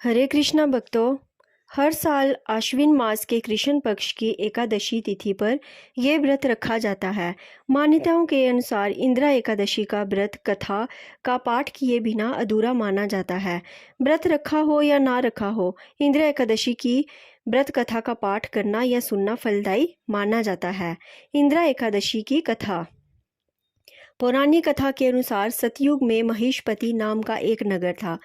हरे कृष्णा भक्तों, हर साल आश्विन मास के कृष्ण पक्ष की एकादशी तिथि पर यह व्रत रखा जाता है। मान्यताओं के अनुसार इंदिरा एकादशी का व्रत कथा का पाठ किए बिना अधूरा माना जाता है। व्रत रखा हो या ना रखा हो, इंदिरा एकादशी की व्रत कथा का पाठ करना या सुनना फलदायी माना जाता है। इंदिरा एकादशी की कथा। पौराणिक कथा के अनुसार सतयुग में महिषपति नाम का एक नगर था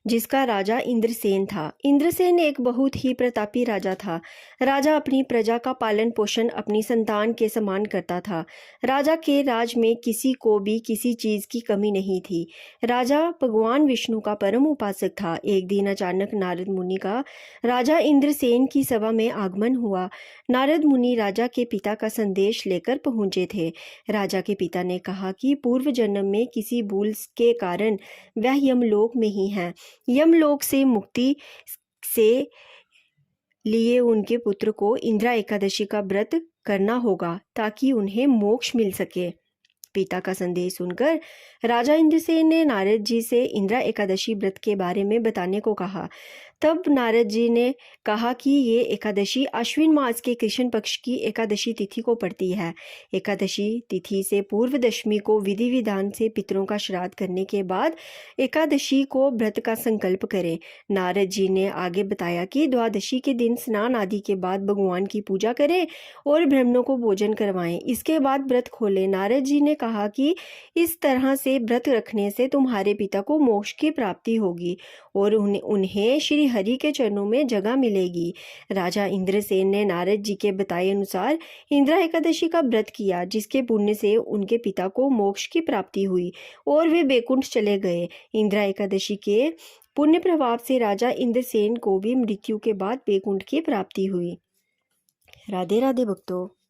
जिसका राजा इंद्रसेन था। इंद्रसेन एक बहुत ही प्रतापी राजा था। राजा अपनी प्रजा का पालन पोषण अपनी संतान के समान करता था। राजा के राज में किसी को भी किसी चीज की कमी नहीं थी। राजा भगवान विष्णु का परम उपासक था। एक दिन अचानक नारद मुनि का राजा इंद्रसेन की सभा में आगमन हुआ। नारद मुनि राजा के पिता का संदेश लेकर पहुंचे थे। राजा के पिता ने कहा कि पूर्व जन्म में किसी भूल के कारण वह यमलोक में ही हैं। यमलोक से मुक्ति से लिए उनके पुत्र को इंदिरा एकादशी का व्रत करना होगा ताकि उन्हें मोक्ष मिल सके। पिता का संदेश सुनकर राजा इंद्रसेन ने नारद जी से इंदिरा एकादशी व्रत के बारे में बताने को कहा। तब नारद जी ने कहा कि ये एकादशी आश्विन मास के कृष्ण पक्ष की एकादशी तिथि को पड़ती है। एकादशी तिथि से पूर्व दशमी को विधि विधान से पितरों का श्राद्ध करने के बाद एकादशी को व्रत का संकल्प करें। नारद जी ने आगे बताया कि द्वादशी के दिन स्नान आदि के बाद भगवान की पूजा करें और ब्राह्मणों को भोजन करवाएं। इसके बाद व्रत खोलें। नारद जी ने कहा कि इस तरह से व्रत रखने से तुम्हारे पिता को मोक्ष की प्राप्ति होगी और उन्हें श्री हरि के चरणों में जगह मिलेगी। राजा इंद्रसेन ने नारद जी के बताए अनुसार इंदिरा एकादशी का व्रत किया, जिसके पुण्य से उनके पिता को मोक्ष की प्राप्ति हुई और वे बैकुंठ चले गए। इंदिरा एकादशी के पुण्य प्रभाव से राजा इंद्रसेन को भी मृत्यु के बाद बैकुंठ की प्राप्ति हुई। राधे राधे भक्तों।